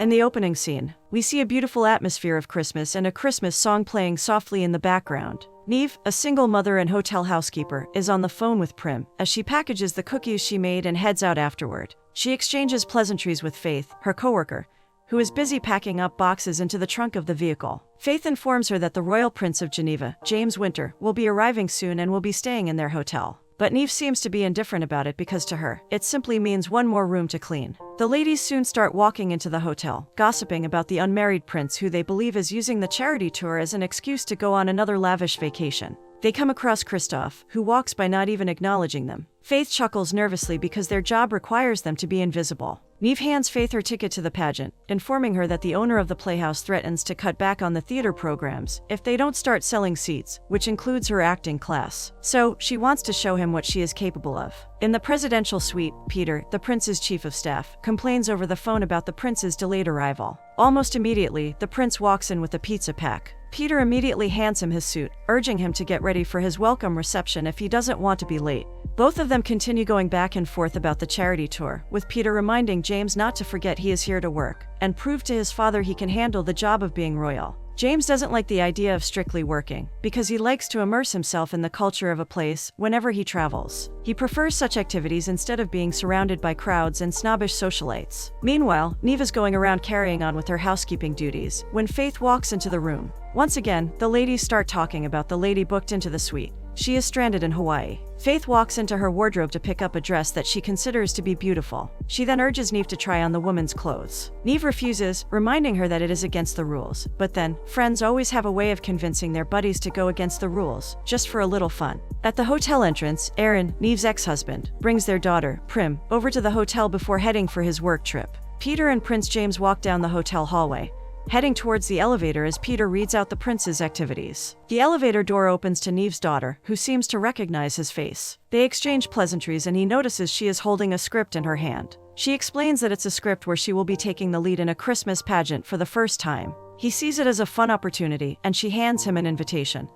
In the opening scene, we see a beautiful atmosphere of Christmas and a Christmas song playing softly in the background. Neve, a single mother and hotel housekeeper, is on the phone with Prim as she packages the cookies she made and heads out afterward. She exchanges pleasantries with Faith, her coworker, who is busy packing up boxes into the trunk of the vehicle. Faith informs her that the Royal Prince of Geneva, James Winter, will be arriving soon and will be staying in their hotel. But Neve seems to be indifferent about it because to her, it simply means one more room to clean. The ladies soon start walking into the hotel, gossiping about the unmarried prince who they believe is using the charity tour as an excuse to go on another lavish vacation. They come across Christophe, who walks by not even acknowledging them. Faith chuckles nervously because their job requires them to be invisible. Neve hands Faith her ticket to the pageant, informing her that the owner of the playhouse threatens to cut back on the theater programs if they don't start selling seats, which includes her acting class. So, she wants to show him what she is capable of. In the presidential suite, Peter, the prince's chief of staff, complains over the phone about the prince's delayed arrival. Almost immediately, the prince walks in with a pizza pack. Peter immediately hands him his suit, urging him to get ready for his welcome reception if he doesn't want to be late. Both of them continue going back and forth about the charity tour, with Peter reminding James not to forget he is here to work, and prove to his father he can handle the job of being royal. James doesn't like the idea of strictly working, because he likes to immerse himself in the culture of a place whenever he travels. He prefers such activities instead of being surrounded by crowds and snobbish socialites. Meanwhile, Neve is going around carrying on with her housekeeping duties, when Faith walks into the room. Once again, the ladies start talking about the lady booked into the suite. She is stranded in Hawaii. Faith walks into her wardrobe to pick up a dress that she considers to be beautiful. She then urges Neve to try on the woman's clothes. Neve refuses, reminding her that it is against the rules. But then, friends always have a way of convincing their buddies to go against the rules, just for a little fun. At the hotel entrance, Aaron, Neve's ex-husband, brings their daughter, Prim, over to the hotel before heading for his work trip. Peter and Prince James walk down the hotel hallway, heading towards the elevator as Peter reads out the prince's activities. The elevator door opens to Neve's daughter, who seems to recognize his face. They exchange pleasantries and he notices she is holding a script in her hand. She explains that it's a script where she will be taking the lead in a Christmas pageant for the first time. He sees it as a fun opportunity and she hands him an invitation.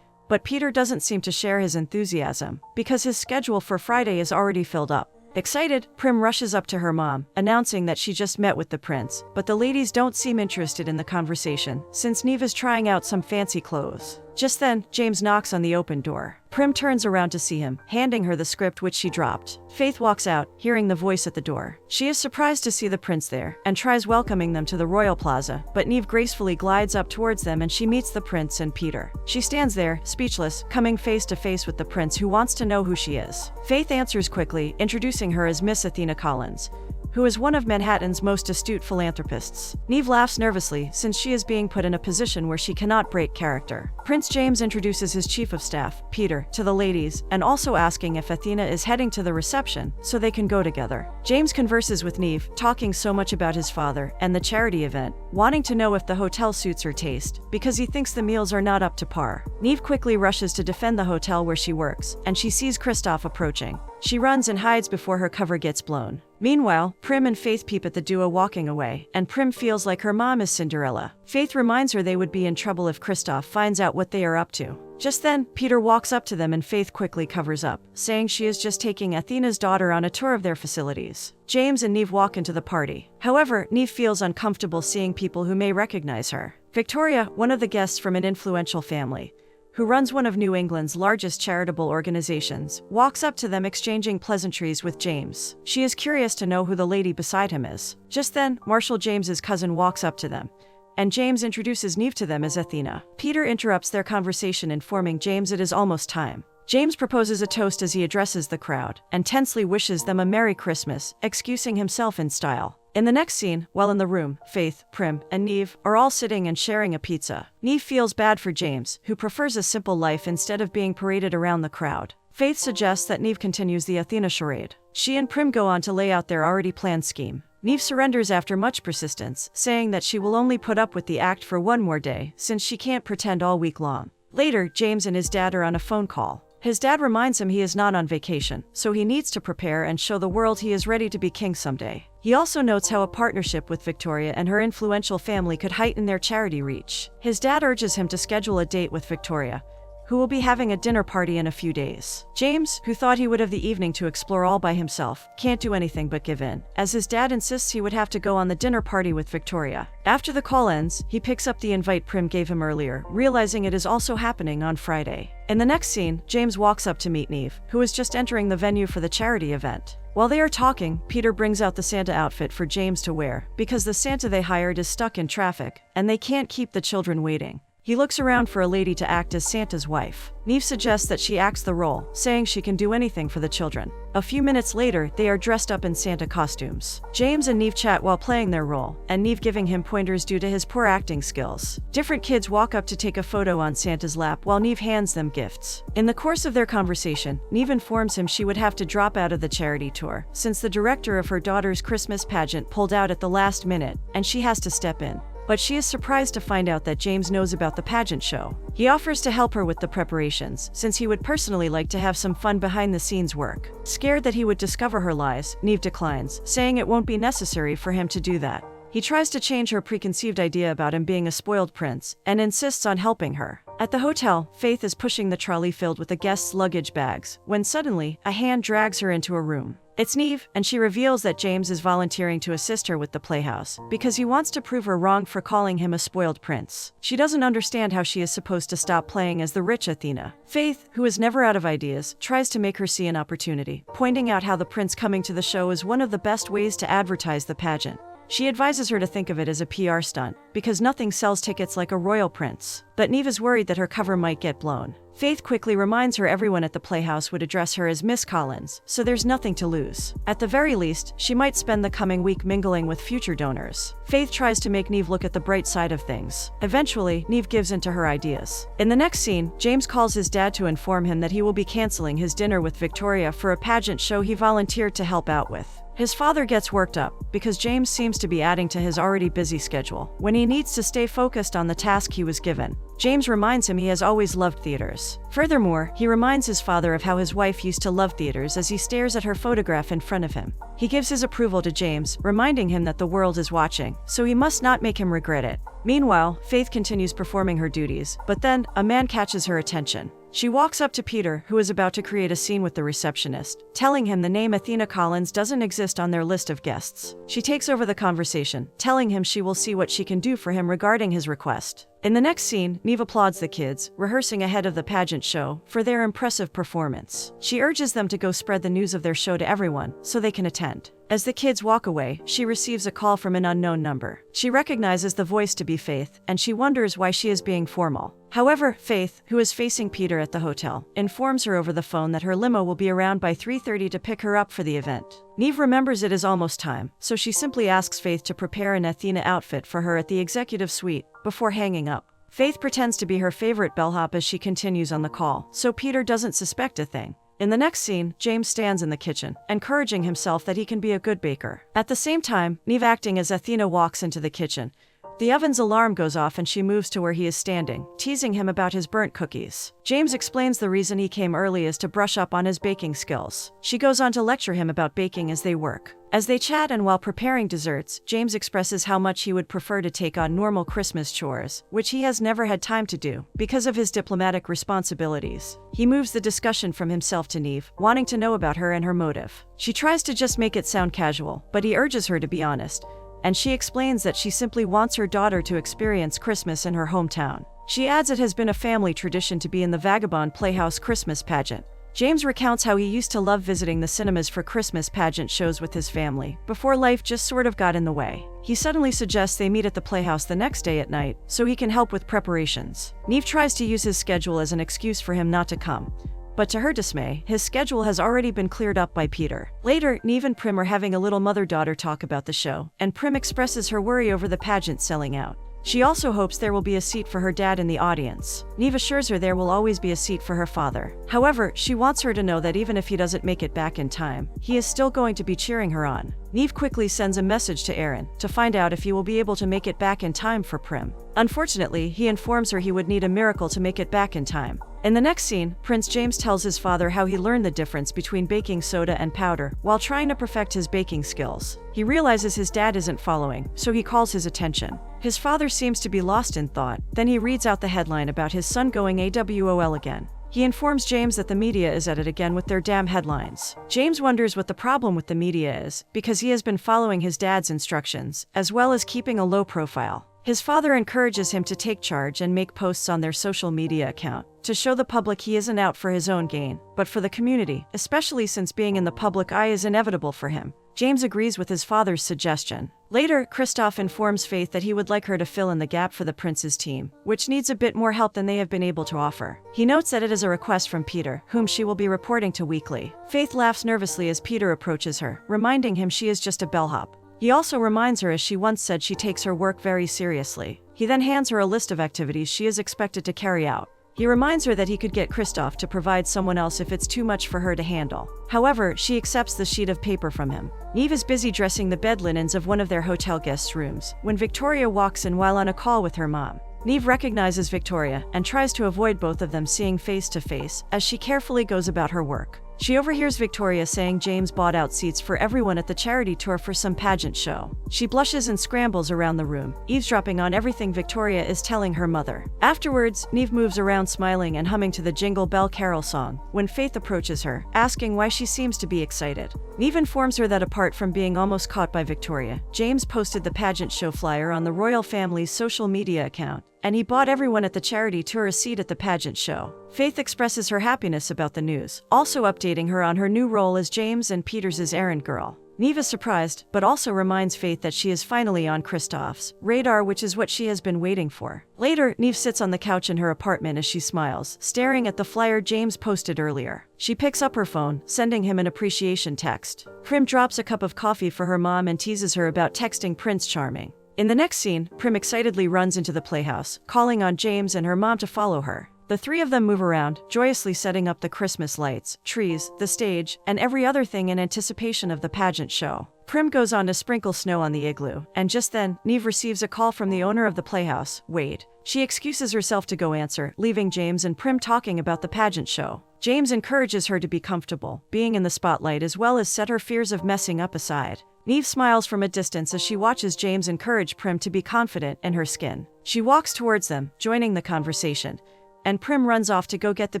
But Peter doesn't seem to share his enthusiasm, because his schedule for Friday is already filled up. Excited, Prim rushes up to her mom, announcing that she just met with the prince, but the ladies don't seem interested in the conversation, since Neve is trying out some fancy clothes. Just then, James knocks on the open door. Prim turns around to see him, handing her the script which she dropped. Faith walks out, hearing the voice at the door. She is surprised to see the prince there, and tries welcoming them to the royal plaza, but Neve gracefully glides up towards them and she meets the prince and Peter. She stands there, speechless, coming face to face with the prince who wants to know who she is. Faith answers quickly, introducing her as Miss Athena Collins, who is one of Manhattan's most astute philanthropists. Neve laughs nervously since she is being put in a position where she cannot break character. Prince James introduces his chief of staff, Peter, to the ladies, and also asking if Athena is heading to the reception so they can go together. James converses with Neve, talking so much about his father and the charity event, wanting to know if the hotel suits her taste, because he thinks the meals are not up to par. Neve quickly rushes to defend the hotel where she works, and she sees Christophe approaching. She runs and hides before her cover gets blown. Meanwhile, Prim and Faith peep at the duo walking away, and Prim feels like her mom is Cinderella. Faith reminds her they would be in trouble if Christophe finds out what they are up to. Just then, Peter walks up to them and Faith quickly covers up, saying she is just taking Athena's daughter on a tour of their facilities. James and Neve walk into the party. However, Neve feels uncomfortable seeing people who may recognize her. Victoria, one of the guests from an influential family, who runs one of New England's largest charitable organizations, walks up to them exchanging pleasantries with James. She is curious to know who the lady beside him is. Just then, Marshall James's cousin walks up to them, and James introduces Neve to them as Athena. Peter interrupts their conversation, informing James it is almost time. James proposes a toast as he addresses the crowd, and tensely wishes them a Merry Christmas, excusing himself in style. In the next scene, while in the room, Faith, Prim, and Neve are all sitting and sharing a pizza. Neve feels bad for James, who prefers a simple life instead of being paraded around the crowd. Faith suggests that Neve continues the Athena charade. She and Prim go on to lay out their already planned scheme. Neve surrenders after much persistence, saying that she will only put up with the act for one more day, since she can't pretend all week long. Later, James and his dad are on a phone call. His dad reminds him he is not on vacation, so he needs to prepare and show the world he is ready to be king someday. He also notes how a partnership with Victoria and her influential family could heighten their charity reach. His dad urges him to schedule a date with Victoria, who will be having a dinner party in a few days. James, who thought he would have the evening to explore all by himself, can't do anything but give in, as his dad insists he would have to go on the dinner party with Victoria. After the call ends, he picks up the invite Prim gave him earlier, realizing it is also happening on Friday. In the next scene, James walks up to meet Neve, who is just entering the venue for the charity event. While they are talking, Peter brings out the Santa outfit for James to wear, because the Santa they hired is stuck in traffic, and they can't keep the children waiting. He looks around for a lady to act as Santa's wife. Neve suggests that she acts the role, saying she can do anything for the children. A few minutes later, they are dressed up in Santa costumes. James and Neve chat while playing their role, and Neve giving him pointers due to his poor acting skills. Different kids walk up to take a photo on Santa's lap while Neve hands them gifts. In the course of their conversation, Neve informs him she would have to drop out of the charity tour, since the director of her daughter's Christmas pageant pulled out at the last minute, and she has to step in. But she is surprised to find out that James knows about the pageant show. He offers to help her with the preparations, since he would personally like to have some fun behind-the-scenes work. Scared that he would discover her lies, Neve declines, saying it won't be necessary for him to do that. He tries to change her preconceived idea about him being a spoiled prince, and insists on helping her. At the hotel, Faith is pushing the trolley filled with the guests' luggage bags, when suddenly, a hand drags her into a room. It's Neve, and she reveals that James is volunteering to assist her with the playhouse, because he wants to prove her wrong for calling him a spoiled prince. She doesn't understand how she is supposed to stop playing as the rich Athena. Faith, who is never out of ideas, tries to make her see an opportunity, pointing out how the prince coming to the show is one of the best ways to advertise the pageant. She advises her to think of it as a PR stunt, because nothing sells tickets like a royal prince. But Neve is worried that her cover might get blown. Faith quickly reminds her everyone at the playhouse would address her as Miss Collins, so there's nothing to lose. At the very least, she might spend the coming week mingling with future donors. Faith tries to make Neve look at the bright side of things. Eventually, Neve gives in to her ideas. In the next scene, James calls his dad to inform him that he will be canceling his dinner with Victoria for a pageant show he volunteered to help out with. His father gets worked up, because James seems to be adding to his already busy schedule, when he needs to stay focused on the task he was given. James reminds him he has always loved theaters. Furthermore, he reminds his father of how his wife used to love theaters as he stares at her photograph in front of him. He gives his approval to James, reminding him that the world is watching, so he must not make him regret it. Meanwhile, Faith continues performing her duties, but then, a man catches her attention. She walks up to Peter, who is about to create a scene with the receptionist, telling him the name Athena Collins doesn't exist on their list of guests. She takes over the conversation, telling him she will see what she can do for him regarding his request. In the next scene, Neve applauds the kids, rehearsing ahead of the pageant show, for their impressive performance. She urges them to go spread the news of their show to everyone, so they can attend. As the kids walk away, she receives a call from an unknown number. She recognizes the voice to be Faith, and she wonders why she is being formal. However, Faith, who is facing Peter at the hotel, informs her over the phone that her limo will be around by 3:30 to pick her up for the event. Neve remembers it is almost time, so she simply asks Faith to prepare an Athena outfit for her at the executive suite, before hanging up. Faith pretends to be her favorite bellhop as she continues on the call, so Peter doesn't suspect a thing. In the next scene, James stands in the kitchen, encouraging himself that he can be a good baker. At the same time, Neve acting as Athena walks into the kitchen. The oven's alarm goes off and she moves to where he is standing, teasing him about his burnt cookies. James explains the reason he came early is to brush up on his baking skills. She goes on to lecture him about baking as they work. As they chat and while preparing desserts, James expresses how much he would prefer to take on normal Christmas chores, which he has never had time to do, because of his diplomatic responsibilities. He moves the discussion from himself to Neve, wanting to know about her and her motive. She tries to just make it sound casual, but he urges her to be honest, and she explains that she simply wants her daughter to experience Christmas in her hometown. She adds it has been a family tradition to be in the Vagabond Playhouse Christmas pageant. James recounts how he used to love visiting the cinemas for Christmas pageant shows with his family, before life just sort of got in the way. He suddenly suggests they meet at the playhouse the next day at night, so he can help with preparations. Neve tries to use his schedule as an excuse for him not to come. But to her dismay, his schedule has already been cleared up by Peter. Later, Neve and Prim are having a little mother-daughter talk about the show, and Prim expresses her worry over the pageant selling out. She also hopes there will be a seat for her dad in the audience. Neve assures her there will always be a seat for her father. However, she wants her to know that even if he doesn't make it back in time, he is still going to be cheering her on. Neve quickly sends a message to Aaron to find out if he will be able to make it back in time for Prim. Unfortunately, he informs her he would need a miracle to make it back in time. In the next scene, Prince James tells his father how he learned the difference between baking soda and powder while trying to perfect his baking skills. He realizes his dad isn't following, so he calls his attention. His father seems to be lost in thought, then he reads out the headline about his son going AWOL again. He informs James that the media is at it again with their damn headlines. James wonders what the problem with the media is, because he has been following his dad's instructions, as well as keeping a low profile. His father encourages him to take charge and make posts on their social media account, to show the public he isn't out for his own gain, but for the community, especially since being in the public eye is inevitable for him. James agrees with his father's suggestion. Later, Kristoff informs Faith that he would like her to fill in the gap for the prince's team, which needs a bit more help than they have been able to offer. He notes that it is a request from Peter, whom she will be reporting to weekly. Faith laughs nervously as Peter approaches her, reminding him she is just a bellhop. He also reminds her, as she once said, she takes her work very seriously. He then hands her a list of activities she is expected to carry out. He reminds her that he could get Kristoff to provide someone else if it's too much for her to handle. However, she accepts the sheet of paper from him. Neve is busy dressing the bed linens of one of their hotel guests' rooms when Victoria walks in while on a call with her mom. Neve recognizes Victoria and tries to avoid both of them seeing face to face as she carefully goes about her work. She overhears Victoria saying James bought out seats for everyone at the charity tour for some pageant show. She blushes and scrambles around the room, eavesdropping on everything Victoria is telling her mother. Afterwards, Neve moves around smiling and humming to the Jingle Bell Carol song when Faith approaches her, asking why she seems to be excited. Neve informs her that apart from being almost caught by Victoria, James posted the pageant show flyer on the royal family's social media account, and he bought everyone at the charity tour a seat at the pageant show. Faith expresses her happiness about the news, also updating her on her new role as James and Peter's errand girl. Neve is surprised, but also reminds Faith that she is finally on Kristoff's radar, which is what she has been waiting for. Later, Neve sits on the couch in her apartment as she smiles, staring at the flyer James posted earlier. She picks up her phone, sending him an appreciation text. Prim drops a cup of coffee for her mom and teases her about texting Prince Charming. In the next scene, Prim excitedly runs into the playhouse, calling on James and her mom to follow her. The three of them move around, joyously setting up the Christmas lights, trees, the stage, and every other thing in anticipation of the pageant show. Prim goes on to sprinkle snow on the igloo, and just then, Neve receives a call from the owner of the playhouse, Wade. She excuses herself to go answer, leaving James and Prim talking about the pageant show. James encourages her to be comfortable, being in the spotlight, as well as set her fears of messing up aside. Neve smiles from a distance as she watches James encourage Prim to be confident in her skin. She walks towards them, joining the conversation, and Prim runs off to go get the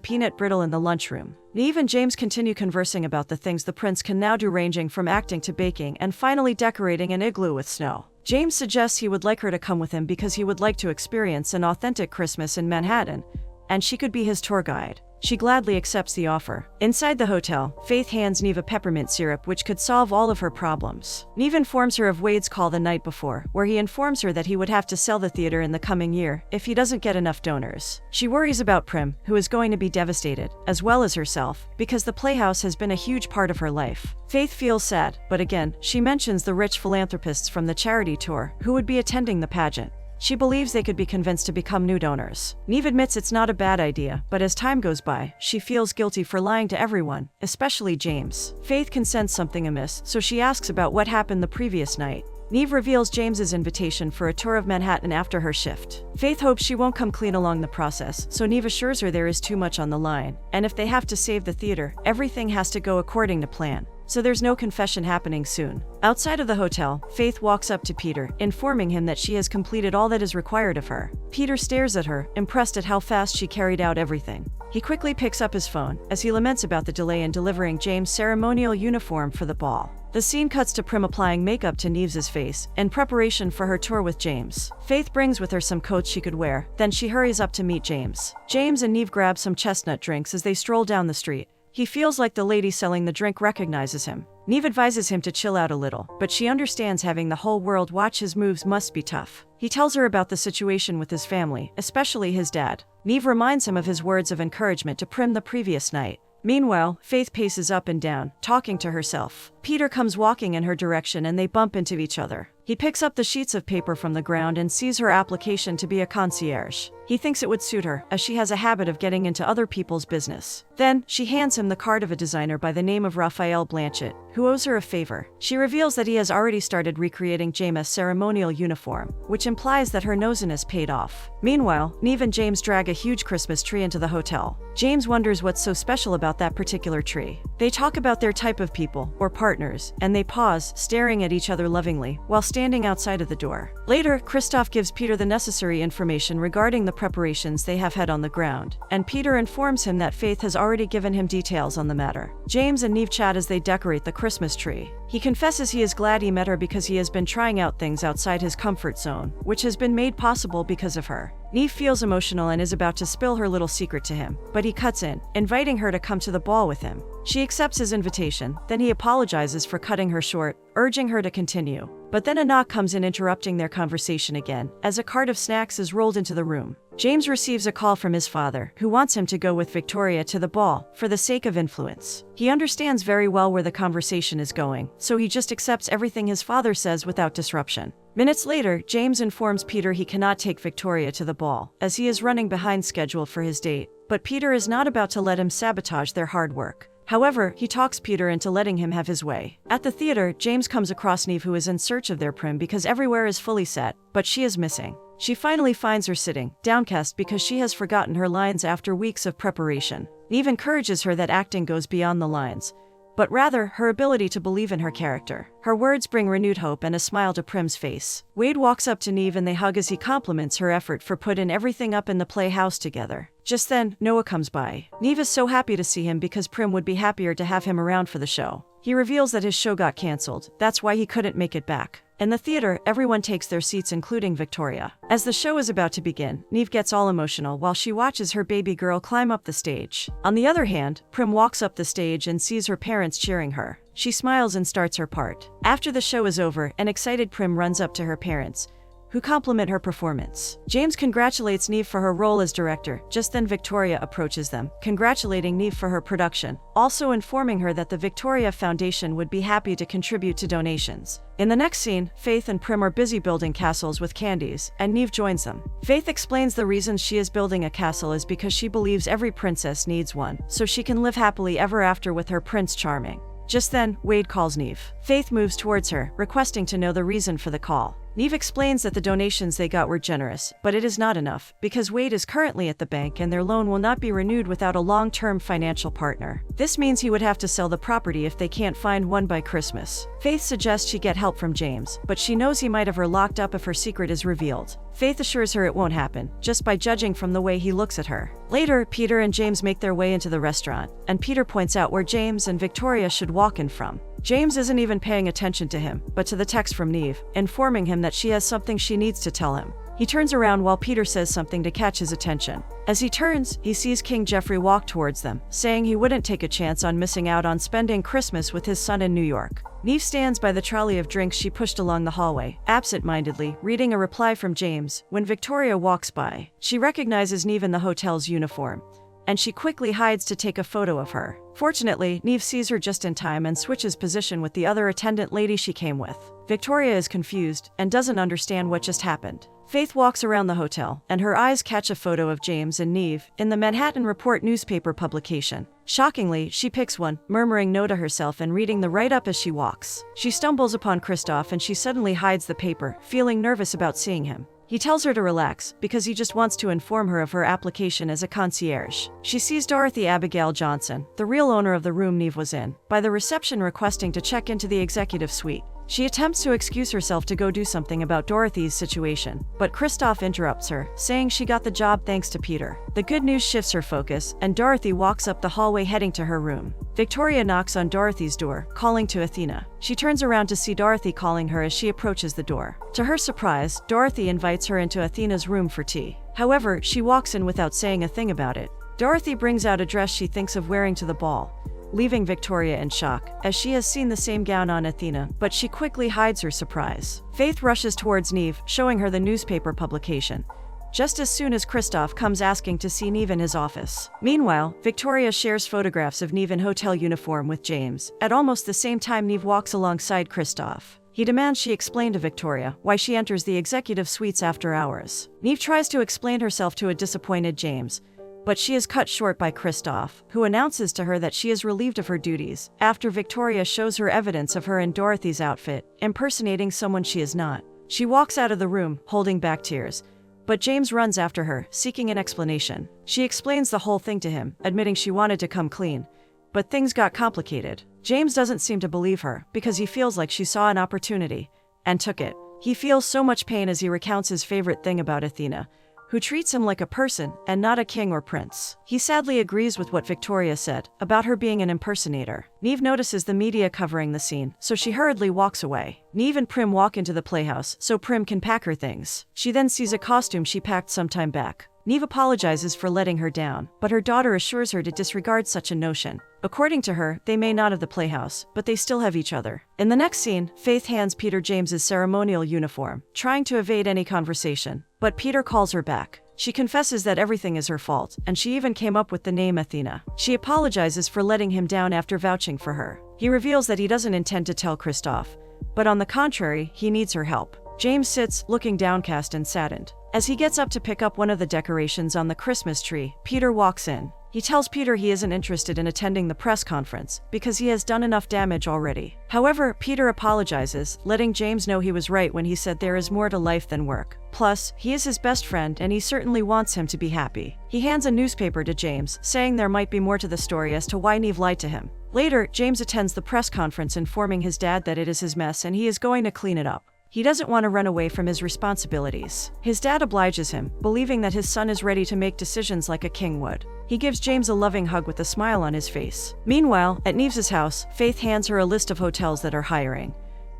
peanut brittle in the lunchroom. Neve and James continue conversing about the things the prince can now do, ranging from acting to baking and finally decorating an igloo with snow. James suggests he would like her to come with him because he would like to experience an authentic Christmas in Manhattan, and she could be his tour guide. She gladly accepts the offer. Inside the hotel, Faith hands Neve a peppermint syrup which could solve all of her problems. Neve informs her of Wade's call the night before, where he informs her that he would have to sell the theater in the coming year if he doesn't get enough donors. She worries about Prim, who is going to be devastated, as well as herself, because the playhouse has been a huge part of her life. Faith feels sad, but again, she mentions the rich philanthropists from the charity tour who would be attending the pageant. She believes they could be convinced to become new donors. Neve admits it's not a bad idea, but as time goes by, she feels guilty for lying to everyone, especially James. Faith can sense something amiss, so she asks about what happened the previous night. Neve reveals James's invitation for a tour of Manhattan after her shift. Faith hopes she won't come clean along the process, so Neve assures her there is too much on the line, and if they have to save the theater, everything has to go according to plan. So there's no confession happening soon. Outside of the hotel, Faith walks up to Peter, informing him that she has completed all that is required of her. Peter stares at her, impressed at how fast she carried out everything. He quickly picks up his phone, as he laments about the delay in delivering James' ceremonial uniform for the ball. The scene cuts to Prim applying makeup to Neve's face, in preparation for her tour with James. Faith brings with her some coats she could wear, then she hurries up to meet James. James and Neve grab some chestnut drinks as they stroll down the street. He feels like the lady selling the drink recognizes him. Neve advises him to chill out a little, but she understands having the whole world watch his moves must be tough. He tells her about the situation with his family, especially his dad. Neve reminds him of his words of encouragement to Prim the previous night. Meanwhile, Faith paces up and down, talking to herself. Peter comes walking in her direction and they bump into each other. He picks up the sheets of paper from the ground and sees her application to be a concierge. He thinks it would suit her, as she has a habit of getting into other people's business. Then, she hands him the card of a designer by the name of Raphael Blanchett, who owes her a favor. She reveals that he has already started recreating James' ceremonial uniform, which implies that her nosiness paid off. Meanwhile, Neve and James drag a huge Christmas tree into the hotel. James wonders what's so special about that particular tree. They talk about their type of people, or partners, and they pause, staring at each other lovingly, while standing outside of the door. Later, Christoph gives Peter the necessary information regarding the preparations they have had on the ground, and Peter informs him that Faith has already given him details on the matter. James and Neve chat as they decorate the Christmas tree. He confesses he is glad he met her because he has been trying out things outside his comfort zone, which has been made possible because of her. Neve feels emotional and is about to spill her little secret to him, but he cuts in, inviting her to come to the ball with him. She accepts his invitation, then he apologizes for cutting her short, urging her to continue. But then a knock comes in, interrupting their conversation again, as a cart of snacks is rolled into the room. James receives a call from his father, who wants him to go with Victoria to the ball, for the sake of influence. He understands very well where the conversation is going, so he just accepts everything his father says without disruption. Minutes later, James informs Peter he cannot take Victoria to the ball, as he is running behind schedule for his date, but Peter is not about to let him sabotage their hard work. However, he talks Peter into letting him have his way. At the theater, James comes across Neve, who is in search of their prim because everywhere is fully set, but she is missing. She finally finds her sitting, downcast because she has forgotten her lines after weeks of preparation. Neve encourages her that acting goes beyond the lines, but rather her ability to believe in her character. Her words bring renewed hope and a smile to Prim's face. Wade walks up to Neve and they hug as he compliments her effort for putting everything up in the playhouse together. Just then, Noah comes by. Neve is so happy to see him because Prim would be happier to have him around for the show. He reveals that his show got canceled, that's why he couldn't make it back. In the theater, everyone takes their seats, including Victoria. As the show is about to begin, Neve gets all emotional while she watches her baby girl climb up the stage. On the other hand, Prim walks up the stage and sees her parents cheering her. She smiles and starts her part. After the show is over, an excited Prim runs up to her parents, who compliment her performance. James congratulates Neve for her role as director. Just then Victoria approaches them, congratulating Neve for her production, also informing her that the Victoria Foundation would be happy to contribute to donations. In the next scene, Faith and Prim are busy building castles with candies, and Neve joins them. Faith explains the reason she is building a castle is because she believes every princess needs one, so she can live happily ever after with her Prince Charming. Just then, Wade calls Neve. Faith moves towards her, requesting to know the reason for the call. Neve explains that the donations they got were generous, but it is not enough, because Wade is currently at the bank and their loan will not be renewed without a long-term financial partner. This means he would have to sell the property if they can't find one by Christmas. Faith suggests she get help from James, but she knows he might have her locked up if her secret is revealed. Faith assures her it won't happen, just by judging from the way he looks at her. Later, Peter and James make their way into the restaurant, and Peter points out where James and Victoria should walk in from. James isn't even paying attention to him, but to the text from Neve, informing him that she has something she needs to tell him. He turns around while Peter says something to catch his attention. As he turns, he sees King Geoffrey walk towards them, saying he wouldn't take a chance on missing out on spending Christmas with his son in New York. Neve stands by the trolley of drinks she pushed along the hallway, absent-mindedly, reading a reply from James. When Victoria walks by, she recognizes Neve in the hotel's uniform, and she quickly hides to take a photo of her. Fortunately, Neve sees her just in time and switches position with the other attendant lady she came with. Victoria is confused and doesn't understand what just happened. Faith walks around the hotel, and her eyes catch a photo of James and Neve in the Manhattan Report newspaper publication. Shockingly, she picks one, murmuring no to herself and reading the write-up as she walks. She stumbles upon Christoph and she suddenly hides the paper, feeling nervous about seeing him. He tells her to relax, because he just wants to inform her of her application as a concierge. She sees Dorothy Abigail Johnson, the real owner of the room Neve was in, by the reception requesting to check into the executive suite. She attempts to excuse herself to go do something about Dorothy's situation, but Christoph interrupts her, saying she got the job thanks to Peter. The good news shifts her focus, and Dorothy walks up the hallway heading to her room. Victoria knocks on Dorothy's door, calling to Athena. She turns around to see Dorothy calling her as she approaches the door. To her surprise, Dorothy invites her into Athena's room for tea. However, she walks in without saying a thing about it. Dorothy brings out a dress she thinks of wearing to the ball, leaving Victoria in shock, as she has seen the same gown on Athena, but she quickly hides her surprise. Faith rushes towards Neve, showing her the newspaper publication, just as soon as Christoph comes asking to see Neve in his office. Meanwhile, Victoria shares photographs of Neve in hotel uniform with James. At almost the same time, Neve walks alongside Christoph. He demands she explain to Victoria why she enters the executive suites after hours. Neve tries to explain herself to a disappointed James, But she is cut short by Kristoff, who announces to her that she is relieved of her duties after Victoria shows her evidence of her in Dorothy's outfit, impersonating someone she is not. She walks out of the room, holding back tears. But James runs after her, seeking an explanation. She explains the whole thing to him, admitting she wanted to come clean. But things got complicated. James doesn't seem to believe her, because he feels like she saw an opportunity and took it. He feels so much pain as he recounts his favorite thing about Athena, who treats him like a person and not a king or prince. He sadly agrees with what Victoria said about her being an impersonator. Neve notices the media covering the scene, so she hurriedly walks away. Neve and Prim walk into the playhouse so Prim can pack her things. She then sees a costume she packed some time back. Neve apologizes for letting her down, but her daughter assures her to disregard such a notion. According to her, they may not have the playhouse, but they still have each other. In the next scene, Faith hands Peter James's ceremonial uniform, trying to evade any conversation. But Peter calls her back. She confesses that everything is her fault, and she even came up with the name Athena. She apologizes for letting him down after vouching for her. He reveals that he doesn't intend to tell Kristoff, but on the contrary, he needs her help. James sits, looking downcast and saddened. As he gets up to pick up one of the decorations on the Christmas tree, Peter walks in. He tells Peter he isn't interested in attending the press conference because he has done enough damage already. However, Peter apologizes, letting James know he was right when he said there is more to life than work. Plus, he is his best friend and he certainly wants him to be happy. He hands a newspaper to James, saying there might be more to the story as to why Neve lied to him. Later, James attends the press conference informing his dad that it is his mess and he is going to clean it up. He doesn't want to run away from his responsibilities. His dad obliges him, believing that his son is ready to make decisions like a king would. He gives James a loving hug with a smile on his face. Meanwhile, at Neve's house, Faith hands her a list of hotels that are hiring.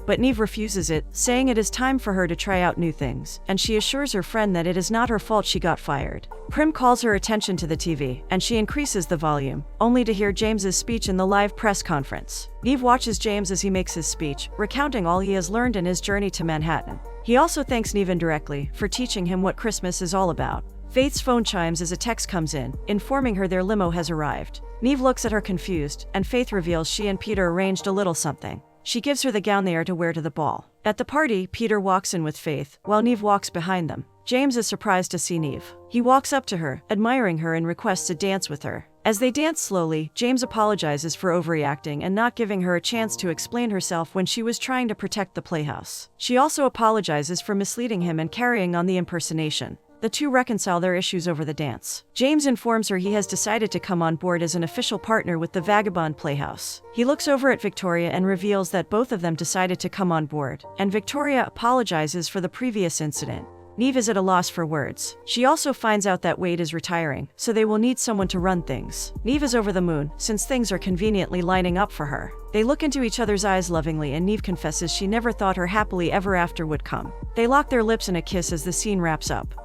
But Neve refuses it, saying it is time for her to try out new things, and she assures her friend that it is not her fault she got fired. Prim calls her attention to the TV, and she increases the volume, only to hear James's speech in the live press conference. Neve watches James as he makes his speech, recounting all he has learned in his journey to Manhattan. He also thanks Neve indirectly for teaching him what Christmas is all about. Faith's phone chimes as a text comes in, informing her their limo has arrived. Neve looks at her confused, and Faith reveals she and Peter arranged a little something. She gives her the gown they are to wear to the ball. At the party, Peter walks in with Faith, while Neve walks behind them. James is surprised to see Neve. He walks up to her, admiring her, and requests to dance with her. As they dance slowly, James apologizes for overreacting and not giving her a chance to explain herself when she was trying to protect the playhouse. She also apologizes for misleading him and carrying on the impersonation. The two reconcile their issues over the dance. James informs her he has decided to come on board as an official partner with the Vagabond Playhouse. He looks over at Victoria and reveals that both of them decided to come on board, and Victoria apologizes for the previous incident. Neve is at a loss for words. She also finds out that Wade is retiring, so they will need someone to run things. Neve is over the moon, since things are conveniently lining up for her. They look into each other's eyes lovingly, and Neve confesses she never thought her happily ever after would come. They lock their lips in a kiss as the scene wraps up.